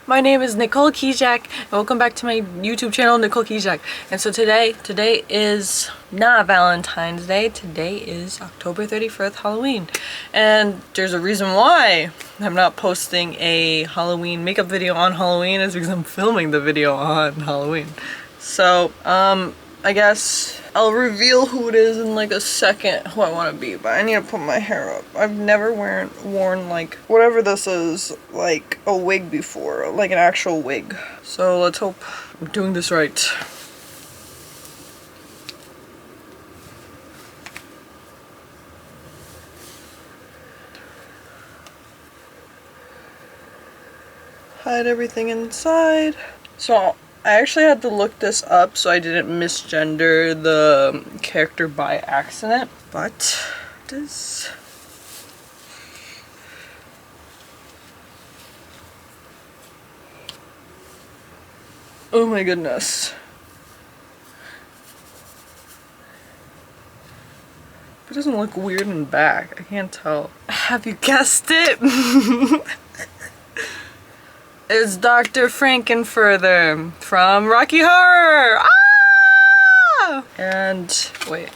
My name is Nicole Kijak, and welcome back to my YouTube channel, Nicole Kijak. And so today is not Valentine's Day. Today is October 31st, Halloween. And there's a reason why I'm not posting a Halloween makeup video on Halloween is because I'm filming the video on Halloween. So, I guess I'll reveal who it is in like a second, who I want to be, but I need to put my hair up. I've never worn like whatever this is, like a wig before, like an actual wig. So let's hope I'm doing this right. Hide everything inside. So I actually had to look this up so I didn't misgender the character by accident, but this... Oh my goodness. It doesn't look weird in the back, I can't tell. Have you guessed it? It's Dr. Frank-N-Furter from Rocky Horror! Ah! And wait,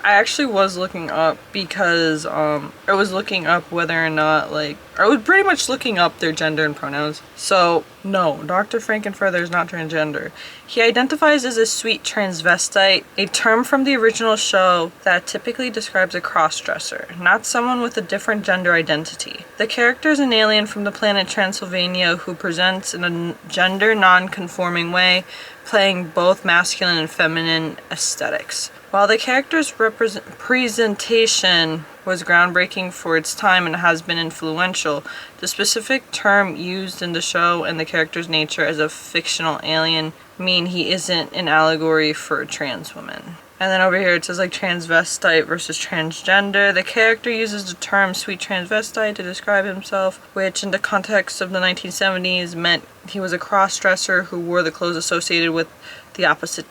I actually was looking up because I was looking up whether or not I was pretty much looking up their gender and pronouns. So no, Dr. Frank-N-Furter is not transgender. He identifies as a sweet transvestite, a term from the original show that typically describes a cross-dresser, not someone with a different gender identity. The character is an alien from the planet Transylvania who presents in a gender non-conforming way, playing both masculine and feminine aesthetics. While the character's presentation was groundbreaking for its time and has been influential, the specific term used in the show and the character's nature as a fictional alien mean he isn't an allegory for a trans woman. And then over here it says like transvestite versus transgender. The character uses the term sweet transvestite to describe himself, which in the context of the 1970s meant he was a cross-dresser who wore the clothes associated with the opposite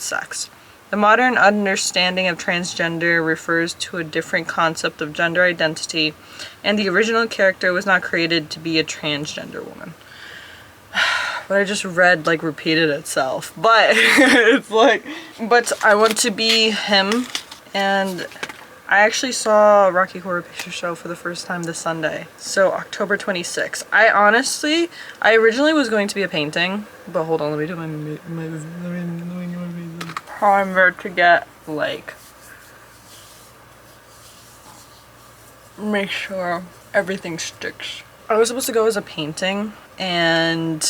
sex. The modern understanding of transgender refers to a different concept of gender identity, and the original character was not created to be a transgender woman. But I just read repeated itself. But it's but I want to be him, and I actually saw Rocky Horror Picture Show for the first time this Sunday. So October 26th. I originally was going to be a painting, but hold on, let me do my primer to get make sure everything sticks. I was supposed to go as a painting, and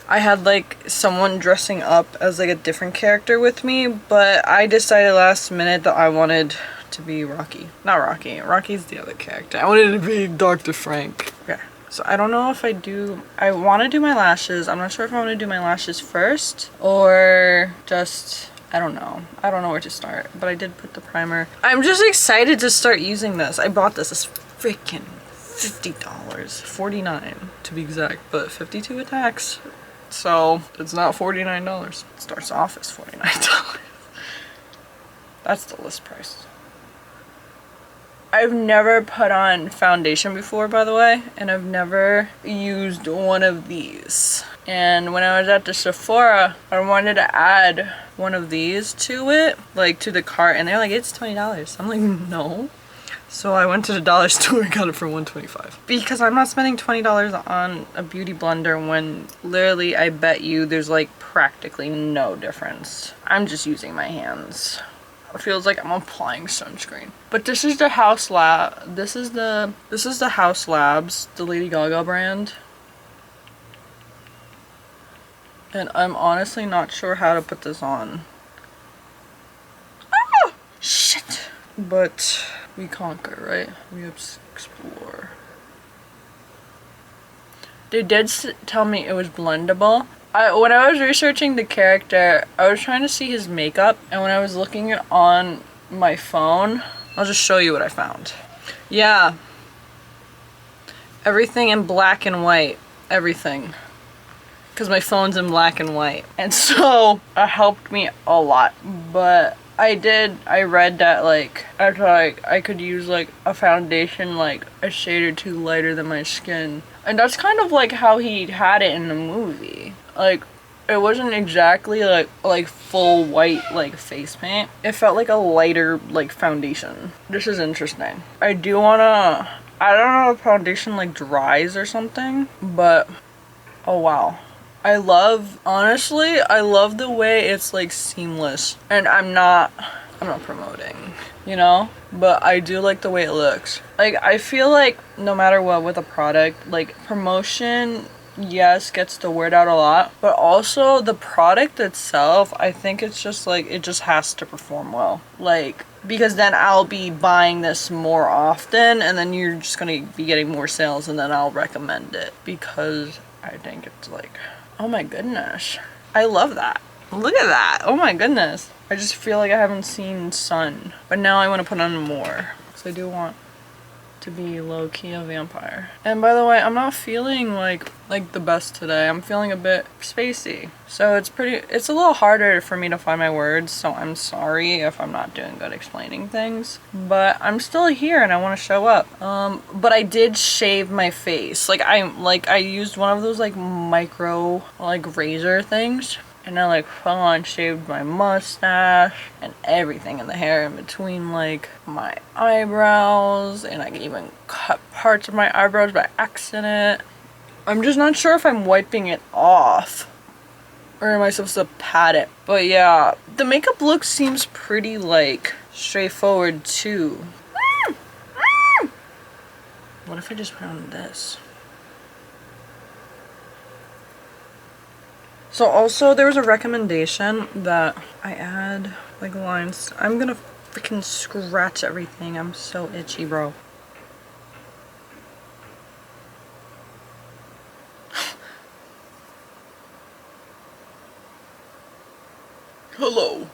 I had someone dressing up as a different character with me, but I decided last minute that I wanted to be Rocky. Not Rocky. Rocky's the other character. I wanted to be Dr. Frank. Okay. So I don't know if I want to do my lashes. I'm not sure if I want to do my lashes first or just, I don't know. I don't know where to start, but I did put the primer. I'm just excited to start using this. I bought this. It's freaking $50. $49 to be exact, but 52 with tax. So it's not $49. It starts off as $49. That's the list price. I've never put on foundation before, by the way, and I've never used one of these. And when I was at the Sephora, I wanted to add one of these to it, to the cart, and they're like, it's $20. I'm like, no. So I went to the dollar store and got it for $1.25. Because I'm not spending $20 on a beauty blender when literally I bet you there's practically no difference. I'm just using my hands. It feels like I'm applying sunscreen. But this is the Haus Lab. This is the Haus Labs, the Lady Gaga brand. And I'm honestly not sure how to put this on. Ah! Shit. But we conquer, right? We explore. They did tell me it was blendable. When I was researching the character, I was trying to see his makeup, and when I was looking on my phone, I'll just show you what I found. Yeah. Everything in black and white. Everything. Because my phone's in black and white. And so, it helped me a lot. But I read that like I thought like I could use like a foundation like a shade or two lighter than my skin. And that's kind of like how he had it in the movie. Like it wasn't exactly like full white like face paint. It felt like a lighter like foundation. This is interesting. I do wanna, I don't know if foundation like dries or something, but oh wow. Honestly, I love the way it's like seamless. And I'm not promoting, you know? But I do like the way it looks. Like, I feel like no matter what with a product, like promotion, yes, gets the word out a lot. But also the product itself, I think it's just like, it just has to perform well. Like, because then I'll be buying this more often and then you're just gonna be getting more sales and then I'll recommend it. Because I think it's like, oh my goodness. I love that. Look at that. Oh my goodness. I just feel like I haven't seen sun. But now I want to put on more. So I do want to be low-key a vampire. And by the way, I'm not feeling like the best today. I'm feeling a bit spacey. So it's a little harder for me to find my words, so I'm sorry if I'm not doing good explaining things. But I'm still here and I want to show up. But I did shave my face. I used one of those like micro like razor things. And I like full on shaved my mustache and everything in the hair in between like my eyebrows, and I can even cut parts of my eyebrows by accident. I'm just not sure if I'm wiping it off or am I supposed to pat it. But yeah, the makeup look seems pretty like straightforward too. What if I just put on this? So also there was a recommendation that I add like lines. I'm gonna freaking scratch everything. I'm so itchy, bro. Hello.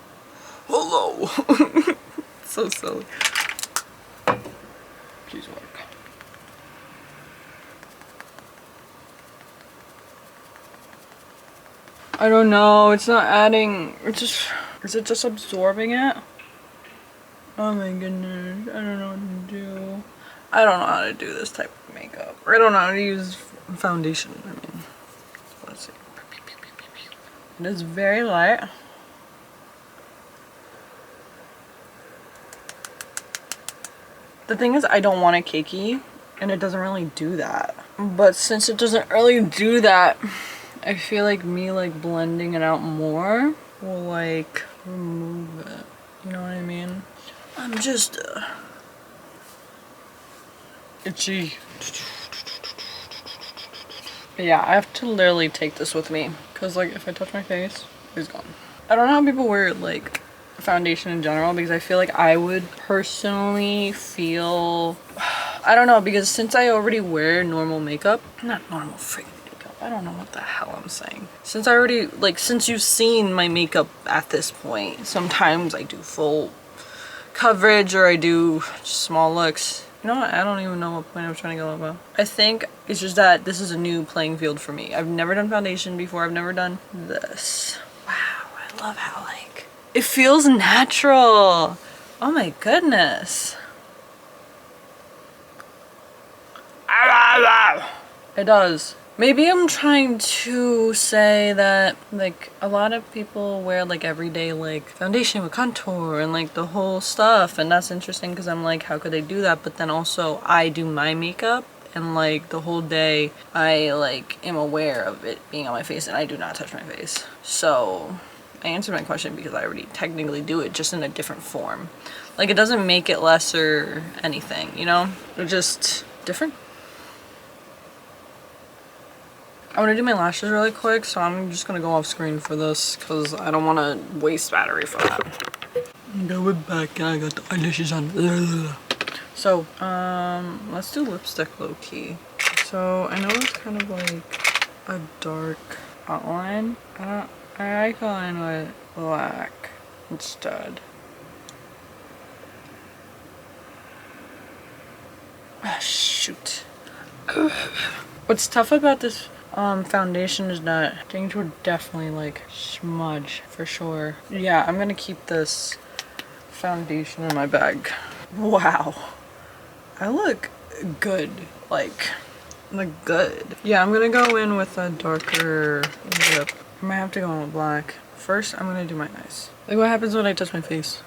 Hello. So silly. Please work. I don't know, it's not adding, is it just absorbing it? Oh my goodness, I don't know what to do. I don't know how to do this type of makeup. I don't know how to use foundation, I mean, let's see. It is very light. The thing is, I don't want it cakey, and it doesn't really do that. But since it doesn't really do that, I feel like me like blending it out more will like remove it. You know what I mean? I'm just itchy. But yeah, I have to literally take this with me because like if I touch my face, it's gone. I don't know how people wear like foundation in general because I feel like I would personally feel, I don't know, because since I already wear normal makeup, not normal freaking, I don't know what the hell I'm saying. Since I already, like, since you've seen my makeup at this point, sometimes I do full coverage or I do small looks. You know what? I don't even know what point I'm trying to go about. I think it's just that this is a new playing field for me. I've never done foundation before. I've never done this. Wow, I love how, like, it feels natural. Oh my goodness. It does. Maybe I'm trying to say that like a lot of people wear like everyday like foundation with contour and like the whole stuff, and that's interesting because I'm like, how could they do that? But then also I do my makeup and like the whole day I like am aware of it being on my face and I do not touch my face. So I answered my question because I already technically do it, just in a different form. Like it doesn't make it less or anything, you know? It's just different. I want to do my lashes really quick, so I'm just gonna go off screen for this because I don't want to waste battery for that. Okay, we're back. I got the eyelashes on. So, let's do lipstick low key. So I know it's kind of like a dark outline. I like going with black instead. Ah, shoot. What's tough about this foundation is that things would definitely like smudge for sure. Yeah, I'm gonna keep this foundation in my bag. Wow. I look good. Like good. Yeah, I'm gonna go in with a darker lip. I might have to go in with black. First, I'm gonna do my eyes. Like what happens when I touch my face?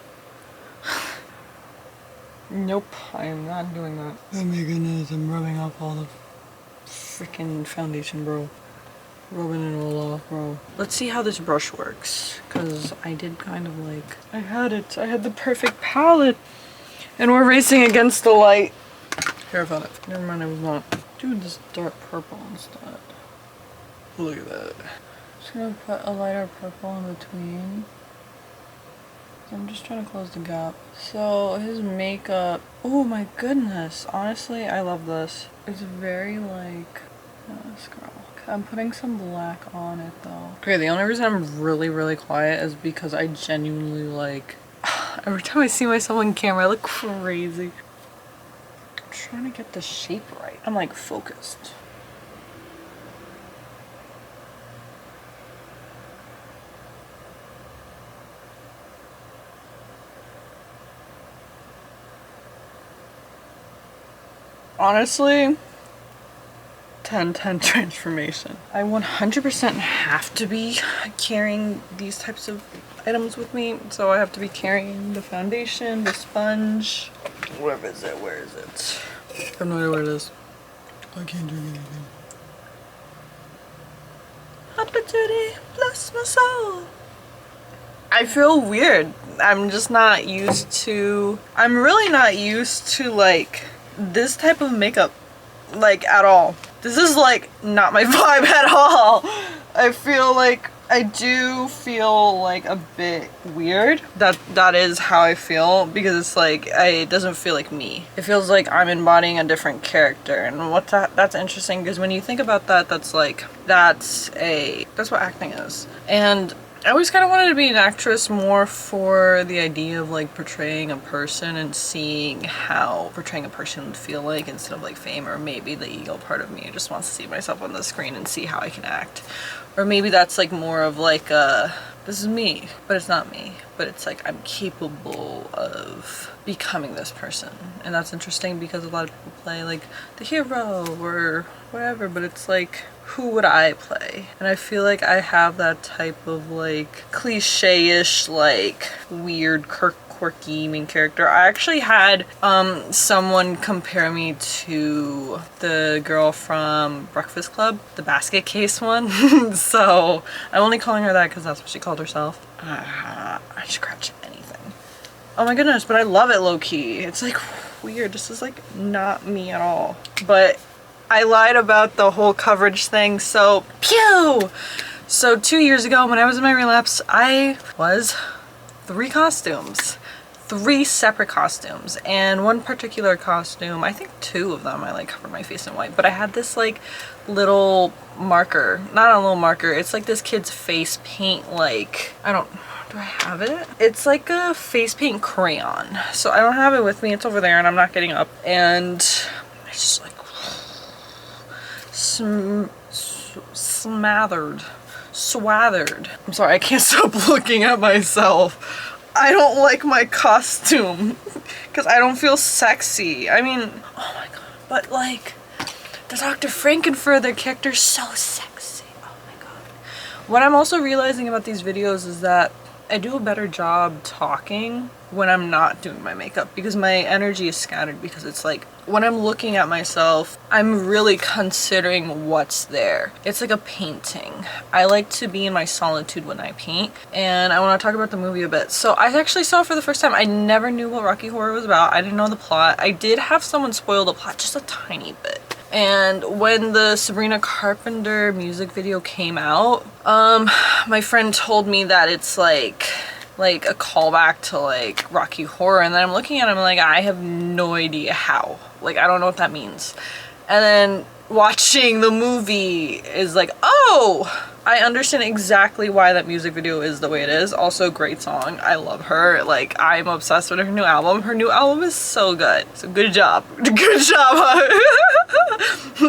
Nope, I am not doing that. Oh my goodness, I'm rubbing off all the freaking foundation, bro. Rubbing it all off, bro. Let's see how this brush works, because I did kind of like... I had it. I had the perfect palette. And we're racing against the light. Here, I found it. Never mind, I was not. Do this dark purple instead. Look at that. Just gonna put a lighter purple in between. I'm just trying to close the gap. So his makeup, oh my goodness, honestly I love this. It's very like, this girl. I'm putting some black on it though. Okay, the only reason I'm really quiet is because I genuinely like, every time I see myself on camera I look crazy. I'm trying to get the shape right. I'm like focused. Honestly, 10/10 transformation. I 100% have to be carrying these types of items with me. So I have to be carrying the foundation, the sponge. Where is it? Where is it? I have no idea where it is. I can't drink anything. Opportunity, bless my soul. I feel weird. I'm just not used to, I'm really not used to like this type of makeup, like at all. This is like not my vibe at all. I feel like I do feel like a bit weird. That is how I feel, because it's like it doesn't feel like me. It feels like I'm embodying a different character, and that's interesting, because when you think about that, that's like that's what acting is. And I always kind of wanted to be an actress more for the idea of like portraying a person and seeing how portraying a person would feel like, instead of like fame, or maybe the ego part of me just wants to see myself on the screen and see how I can act. Or maybe that's like more of like this is me, but it's not me, but it's like I'm capable of becoming this person. And that's interesting because a lot of people play like the hero or whatever, but it's like, who would I play? And I feel like I have that type of like cliche-ish, like weird quirky main character. I actually had someone compare me to the girl from Breakfast Club, the basket case one. So I'm only calling her that because that's what she called herself. I scratch anything. Oh my goodness, but I love it low-key. It's like weird. This is like not me at all. But I lied about the whole coverage thing, so pew! So 2 years ago when I was in my relapse, I was 3 costumes. 3 separate costumes, and one particular costume, I think 2 of them I like covered my face in white, but I had this like little marker, not a little marker, it's like this kid's face paint, like, do I have it? It's like a face paint crayon. So I don't have it with me, it's over there and I'm not getting up, and I just like swathered. I'm sorry, I can't stop looking at myself. I don't like my costume because I don't feel sexy. I mean, oh my god, but like the Dr. Frankenfurter character's so sexy. Oh my god. What I'm also realizing about these videos is that I do a better job talking when I'm not doing my makeup, because my energy is scattered, because it's like when I'm looking at myself, I'm really considering what's there. It's like a painting. I like to be in my solitude when I paint, and I want to talk about the movie a bit. So I actually saw it for the first time. I never knew what Rocky Horror was about. I didn't know the plot. I did have someone spoil the plot just a tiny bit. And when the Sabrina Carpenter music video came out, my friend told me that it's like a callback to like Rocky Horror, and then I'm looking at it, I'm like, I have no idea how. Like, I don't know what that means. And then watching the movie is like, oh, I understand exactly why that music video is the way it is. Also, great song. I love her. Like, I'm obsessed with her new album. Her new album is so good. So good job. Good job.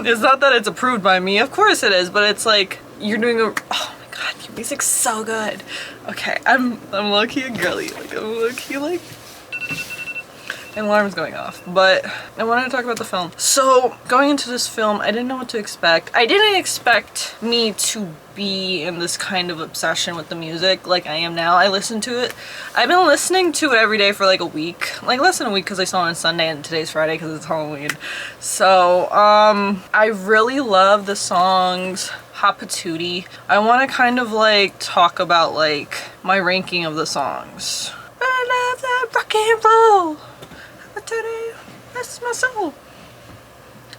It's not that it's approved by me. Of course it is, but it's like, you're doing a, oh my god, your music's so good. Okay, I'm low-key a girly. Like, I'm low-key like, An alarm's going off, but I wanted to talk about the film. So going into this film, I didn't know what to expect. I didn't expect me to be in this kind of obsession with the music like I am now. I listened to it. I've been listening to it every day for like a week, like less than a week, because I saw it on Sunday and today's Friday because it's Halloween. So I really love the songs. Hot Patootie. I want to kind of like talk about like my ranking of the songs. I love that rock and roll. That's my soul.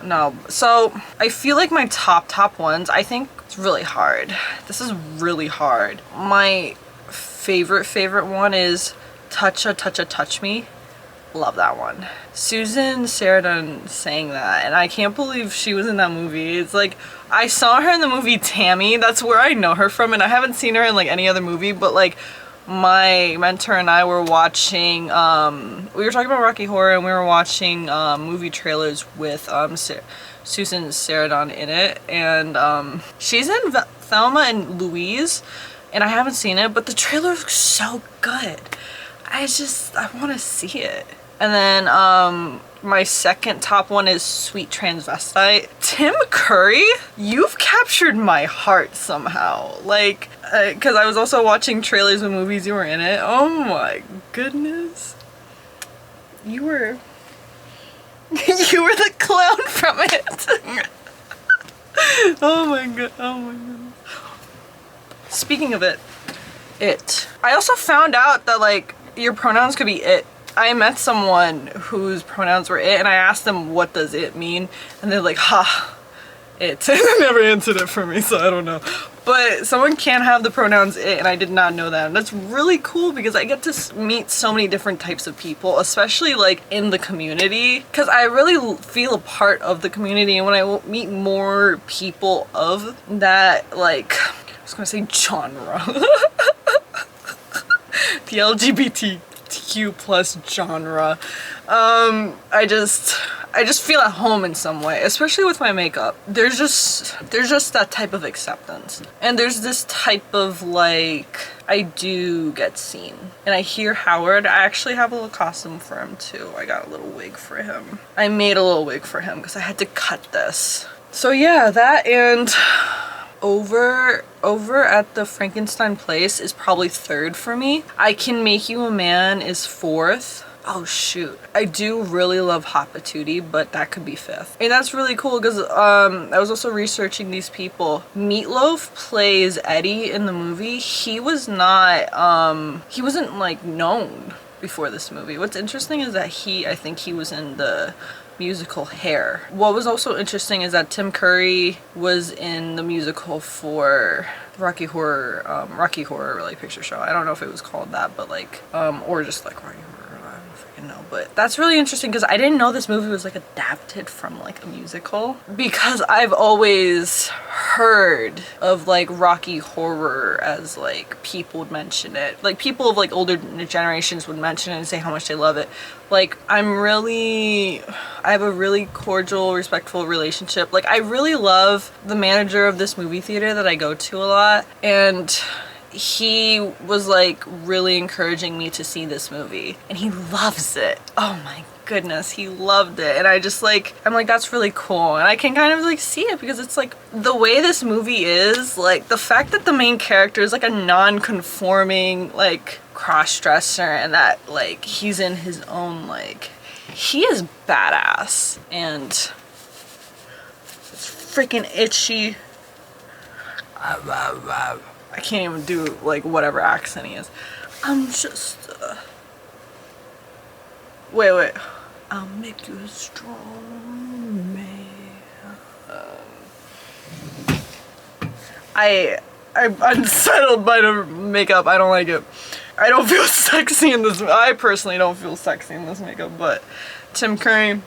No, so I feel like my top ones, I think it's really hard. This is really hard. My favorite one is Touch Me. Love that one. Susan Sarandon sang that, and I can't believe she was in that movie. It's like, I saw her in the movie Tammy. That's where I know her from, and I haven't seen her in like any other movie, but like my mentor and I were watching, we were talking about Rocky Horror, and we were watching movie trailers with Susan Sarandon in it, and she's in Thelma and Louise, and I haven't seen it, but the trailer looks so good. I want to see it. And then my second top one is Sweet Transvestite. Tim Curry, you've captured my heart somehow. Like, because I was also watching trailers of movies you were in it. Oh my goodness. You were the clown from it. Oh my god. Oh my goodness. Speaking of it. I also found out that like your pronouns could be it. I met someone whose pronouns were it, and I asked them what does it mean, and they're like, ha, it. And they never answered it for me, so I don't know. But someone can have the pronouns it, and I did not know that. And that's really cool because I get to meet so many different types of people, especially like in the community, because I really feel a part of the community. And when I meet more people of that, like, I was gonna say genre. The LGBTQ plus genre. I just feel at home in some way, especially with my makeup. There's just that type of acceptance. And there's this type of like, I do get seen. And I hear Howard, I actually have a little costume for him too. I got a little wig for him. I made a little wig for him because I had to cut this. So yeah, that and over at the Frankenstein Place is probably third for me. I Can Make You a Man is fourth. Oh shoot. I do really love Hot Patootie, but that could be fifth. And that's really cool because I was also researching these people. Meatloaf plays Eddie in the movie. He wasn't like known before this movie. What's interesting is that I think he was in the musical Hair. What was also interesting is that Tim Curry was in the musical for Rocky Horror Really Picture Show. I don't know if it was called that, but like, or just like Rocky Horror, I don't freaking know. But that's really interesting because I didn't know this movie was like adapted from like a musical, because I've always heard of like Rocky Horror as like people would mention it. Like people of like older generations would mention it and say how much they love it. Like I have a really cordial, respectful relationship. Like I really love the manager of this movie theater that I go to a lot, and he was like really encouraging me to see this movie, and he loves it. Oh my goodness, he loved it. And I'm like, that's really cool. And I can kind of like see it because it's like the way this movie is, like the fact that the main character is like a non-conforming like cross-dresser, and that like he's in his own, like he is badass. And it's freaking itchy. I can't even do like whatever accent he is. I'm just wait. I'll make you a strong man. I'm unsettled by the makeup. I don't like it. I don't feel sexy in this. I personally don't feel sexy in this makeup, but Tim Curry,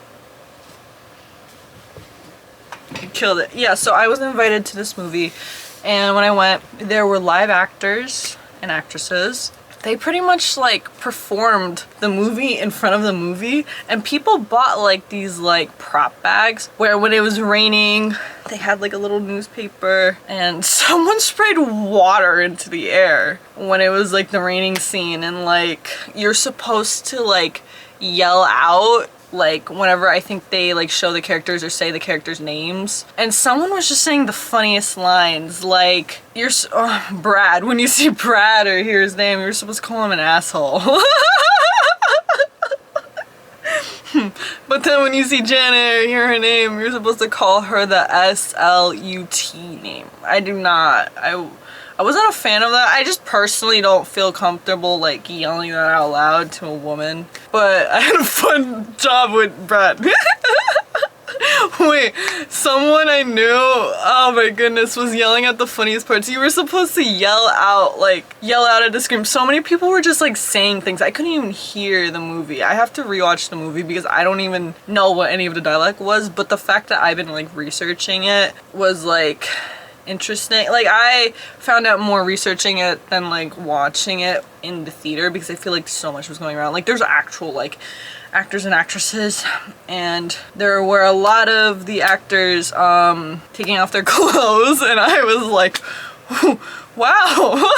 he killed it. Yeah, so I was invited to this movie, and when I went, there were live actors and actresses. They pretty much like performed the movie in front of the movie, and people bought like these like prop bags where when it was raining they had like a little newspaper, and someone sprayed water into the air when it was like the raining scene, and like you're supposed to like yell out like whenever I think they like show the characters or say the characters' names. And someone was just saying the funniest lines, like, Brad, when you see Brad or hear his name, you're supposed to call him an asshole. But then when you see Janet or hear her name, you're supposed to call her the S-L-U-T name. I wasn't a fan of that. I just personally don't feel comfortable like yelling that out loud to a woman. But I had a fun job with Brad. Wait, someone I knew, oh my goodness, was yelling at the funniest parts. You were supposed to yell out at the scream. So many people were just like saying things. I couldn't even hear the movie. I have to rewatch the movie because I don't even know what any of the dialogue was. But the fact that I've been like researching it was like interesting. Like I found out more researching it than like watching it in the theater because I feel like so much was going around. Like there's actual like actors and actresses, and there were a lot of the actors taking off their clothes, and I was like, wow,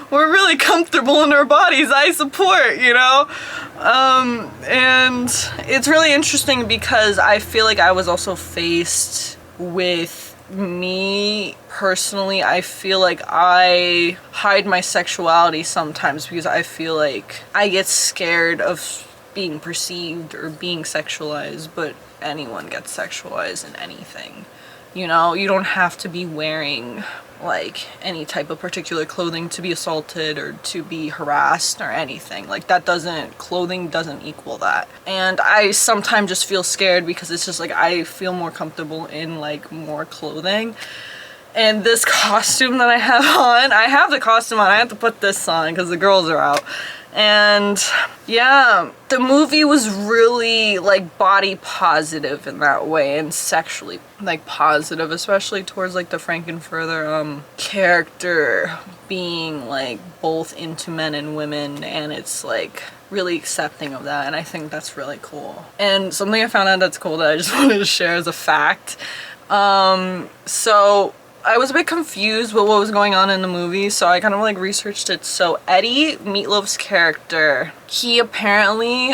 we're really comfortable in our bodies. I support, you know. And it's really interesting because I feel like I was also faced with me personally. I feel like I hide my sexuality sometimes because I feel like I get scared of being perceived or being sexualized, but anyone gets sexualized in anything. You know, you don't have to be wearing like any type of particular clothing to be assaulted or to be harassed or anything. Like clothing doesn't equal that. And I sometimes just feel scared because it's just like I feel more comfortable in like more clothing. And this costume that I have the costume on, I have to put this on because the girls are out. And yeah, the movie was really like body positive in that way and sexually like positive, especially towards like the Frankenfurter character being like both into men and women, and it's like really accepting of that, and I think that's really cool. And something I found out that's cool that I just wanted to share as a fact. So I was a bit confused with what was going on in the movie, so I kind of like researched it. So Eddie, Meatloaf's character, he apparently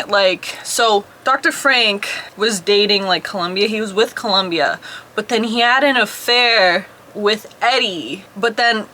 so Dr. Frank was dating like Columbia. He was with Columbia, but then he had an affair with Eddie, but then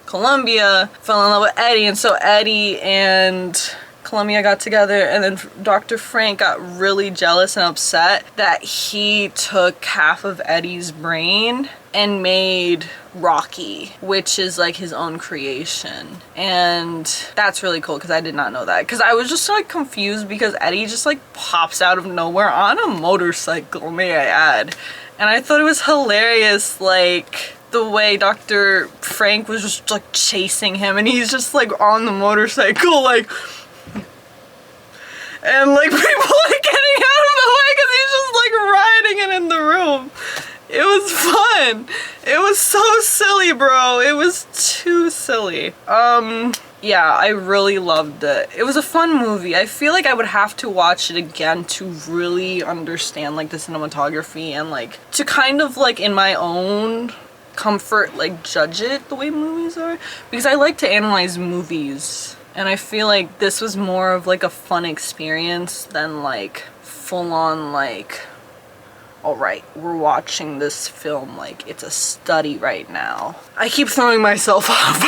Columbia fell in love with Eddie, and so Eddie and Columbia got together, and then Dr. Frank got really jealous and upset that he took half of Eddie's brain and made Rocky, which is like his own creation. And that's really cool because I did not know that, because I was just like confused because Eddie just like pops out of nowhere on a motorcycle, may I add. And I thought it was hilarious, like the way Dr. Frank was just like chasing him and he's just like on the motorcycle like, and like people like getting out of the way because he's just like riding it in the room. It was fun. It was so silly, bro. It was too silly. Yeah, I really loved it. It was a fun movie. I feel like I would have to watch it again to really understand like the cinematography and like to kind of like in my own comfort like judge it the way movies are, because I like to analyze movies. And I feel like this was more of like a fun experience than like full on like, all right, we're watching this film like it's a study right now. I keep throwing myself off.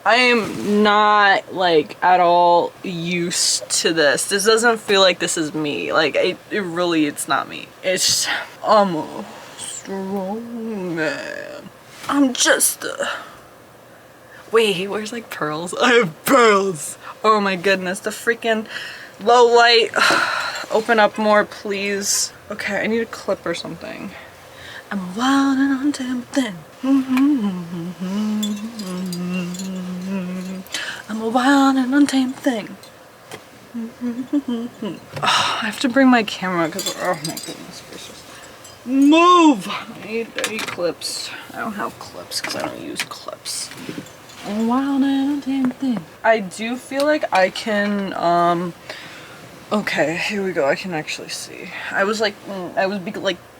I am not like at all used to this. This doesn't feel like this is me. Like it's not me. It's, I'm a strong man. I'm just a... Wait, he wears like pearls. I have pearls. Oh my goodness, the freaking low light. Open up more, please. Okay, I need a clip or something. I'm a wild and untamed thing. I'm a wild and untamed thing. Oh, I have to bring my camera because, oh my goodness gracious. Move! I need clips. I don't have clips because I don't use clips. A wild and untamed thing. I do feel like I can, okay, here we go. I can actually see. I was like,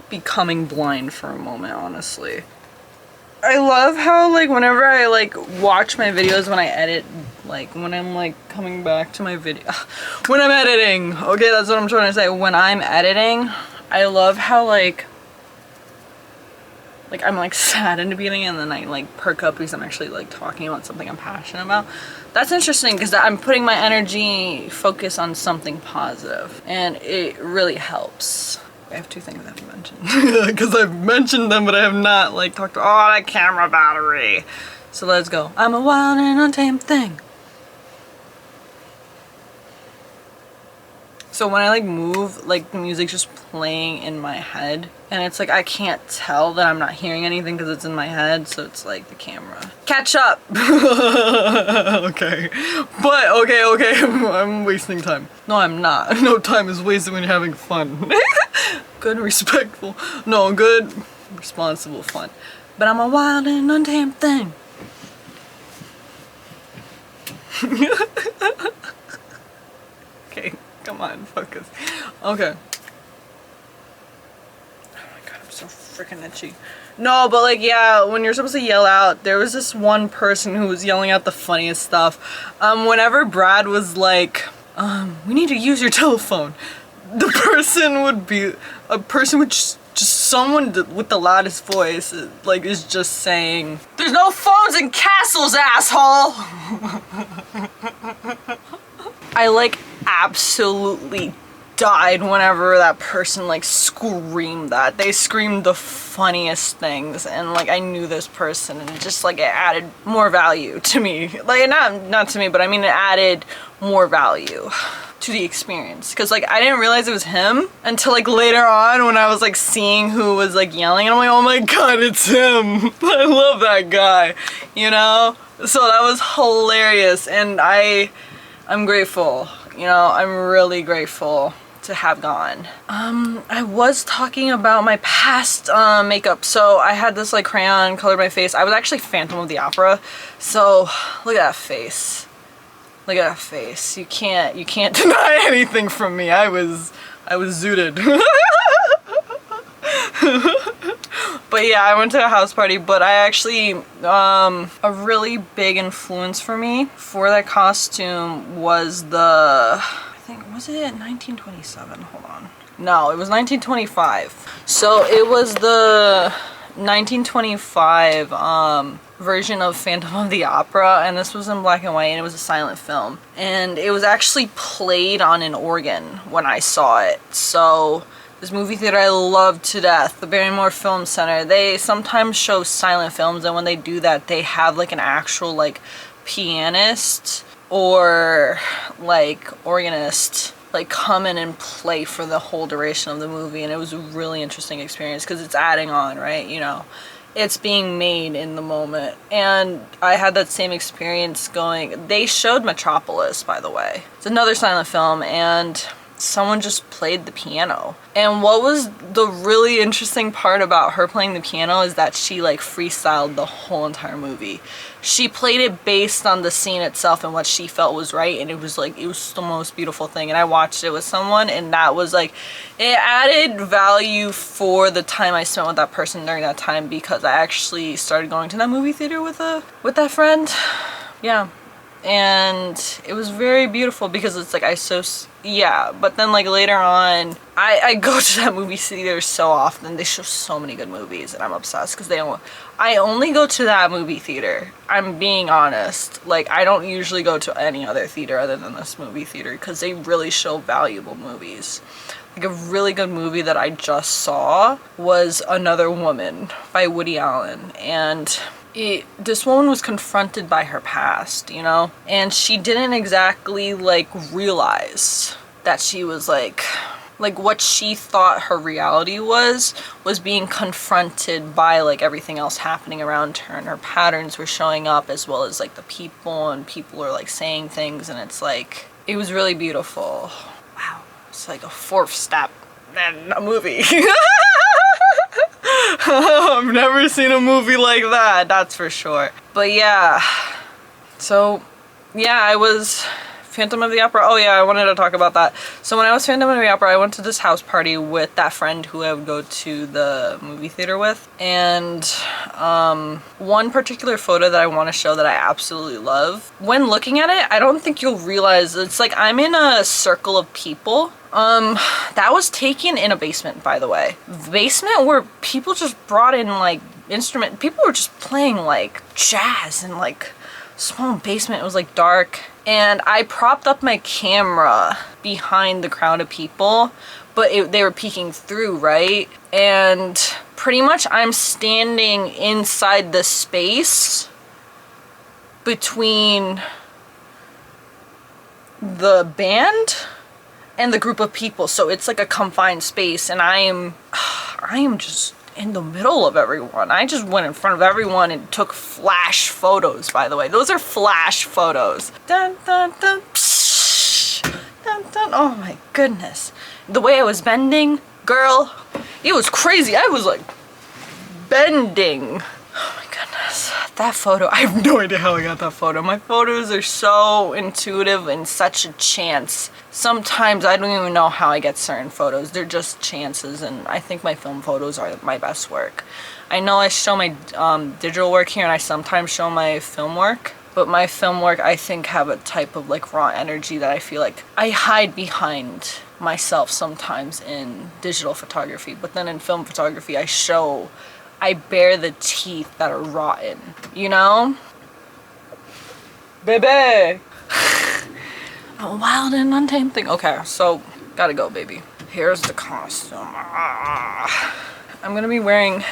becoming blind for a moment, honestly. I love how like whenever I like watch my videos when I edit, like when I'm like coming back to my video, when I'm editing, okay, that's what I'm trying to say. When I'm editing, I love how like I'm like sad in the beginning and then I like perk up because I'm actually like talking about something I'm passionate about. That's interesting because I'm putting my energy focus on something positive and it really helps. I have two things I have to mention because I've mentioned them but I have not like talked about, that camera battery. So let's go. I'm a wild and untamed thing. So when I like move, like the music's just playing in my head and it's like I can't tell that I'm not hearing anything because it's in my head, so it's like the camera. Catch up! Okay. But okay, I'm wasting time. No, I'm not. No time is wasted when you're having fun. Good and respectful. No, good, responsible fun. But I'm a wild and untamed thing. Okay. Come on, focus. Okay. Oh my god, I'm so freaking itchy. No, but like, yeah, when you're supposed to yell out, there was this one person who was yelling out the funniest stuff. Whenever Brad was like, we need to use your telephone, the person would be, a person would just someone with the loudest voice, like, is just saying, there's no phones in castles, asshole! I like absolutely died whenever that person like screamed that. They screamed the funniest things and like I knew this person and it just like it added more value to me. Like not to me, but I mean it added more value to the experience because like I didn't realize it was him until like later on when I was like seeing who was like yelling and I'm like, oh my god, it's him. I love that guy, you know? So that was hilarious and I'm grateful, you know, I'm really grateful to have gone. I was talking about my past makeup. So I had this like crayon colored my face. I was actually Phantom of the Opera. So look at that face. Look at that face. You can't deny anything from me. I was zooted. But yeah, I went to a house party, but I actually, a really big influence for me for that costume was was it 1927? Hold on. No, it was 1925. So it was the 1925 version of Phantom of the Opera, and this was in black and white, and it was a silent film. And it was actually played on an organ when I saw it. So this movie theater I love to death, the Barrymore Film Center, they sometimes show silent films, and when they do that, they have like an actual like pianist or like organist like come in and play for the whole duration of the movie, and it was a really interesting experience because it's adding on, right? You know, it's being made in the moment. And I had that same experience going, they showed Metropolis, by the way. It's another silent film, and someone just played the piano. And what was the really interesting part about her playing the piano is that she like freestyled the whole entire movie. She played it based on the scene itself and what she felt was right, and it was like, it was the most beautiful thing. And I watched it with someone, and that was like, it added value for the time I spent with that person during that time, because I actually started going to that movie theater with that friend. Yeah. And it was very beautiful because it's like yeah, but then like later on I go to that movie theater so often. They show so many good movies and I'm obsessed because I only go to that movie theater. I'm being honest. Like I don't usually go to any other theater other than this movie theater because they really show valuable movies. Like a really good movie that I just saw was Another Woman by Woody Allen, and this woman was confronted by her past, you know, and she didn't exactly like realize that she was like what she thought her reality was being confronted by like everything else happening around her, and her patterns were showing up as well as like the people, and people are like saying things, and it's like, it was really beautiful. Wow, it's like a fourth step in a movie. I've never seen a movie like that, that's for sure. But yeah, so yeah, I was Phantom of the Opera. Oh yeah, I wanted to talk about that. So when I was Phantom of the Opera, I went to this house party with that friend who I would go to the movie theater with. And one particular photo that I want to show that I absolutely love. When looking at it, I don't think you'll realize it's like I'm in a circle of people. That was taken in a basement, by the way. The basement where people just brought in like people were just playing like jazz in like small basement. It was like dark, and I propped up my camera behind the crowd of people, but they were peeking through, right? And pretty much I'm standing inside the space between the band and the group of people, so it's like a confined space, and I am just in the middle of everyone. I just went in front of everyone and took flash photos, by the way. Those are flash photos. Dun, dun, dun, psh, dun, dun. Oh my goodness. The way I was bending, girl, it was crazy. I was like bending. Oh my goodness. That photo, I have no idea how I got that photo. My photos are so intuitive and such a chance. Sometimes I don't even know how I get certain photos. They're just chances, and I think my film photos are my best work. I know I show my digital work here, and I sometimes show my film work, but my film work I think have a type of like raw energy that I feel like I hide behind myself sometimes in digital photography, but then in film photography I bear the teeth that are rotten, you know? Baby! A wild and untamed thing. Okay, so gotta go, baby. Here's the costume. I'm gonna be wearing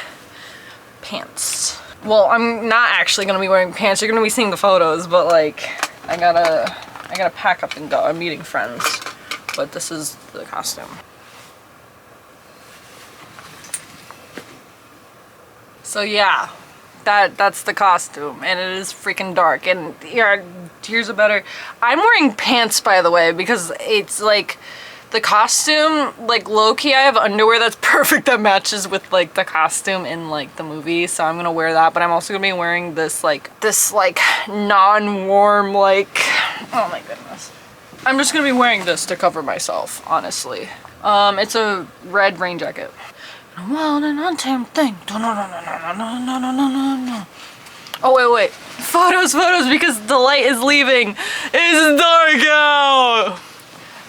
pants. Well, I'm not actually gonna be wearing pants. You're gonna be seeing the photos, but like, I gotta pack up and go. I'm meeting friends, but this is the costume. So yeah, that's the costume, and it is freaking dark. And yeah, here's a better. I'm wearing pants, by the way, because it's like the costume, like low-key I have underwear that's perfect that matches with like the costume in like the movie, so I'm gonna wear that. But I'm also gonna be wearing this like non-warm like, oh my goodness. I'm just gonna be wearing this to cover myself, honestly. It's a red rain jacket. Wild and untamed thing. Oh wait. Photos, because the light is leaving. It's dark out.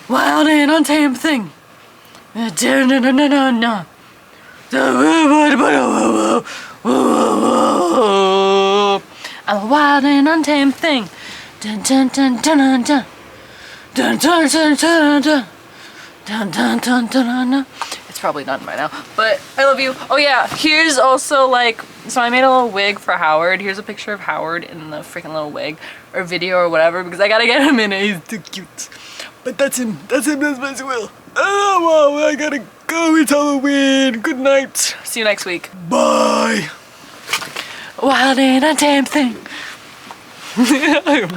Wild and untamed thing. I'm a wild and untamed thing. Dun dun dun dun dun dun dun dun dun dun dun dun dun dun dun. It's probably done by now, but I love you. Oh yeah, here's also like, so I made a little wig for Howard. Here's a picture of Howard in the freaking little wig or video or whatever, because I gotta get him in it. He's too cute. But that's him, that's my will. Oh, well, I gotta go. It's Halloween. Good night. See you next week. Bye. Wild and untamed thing.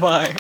Bye.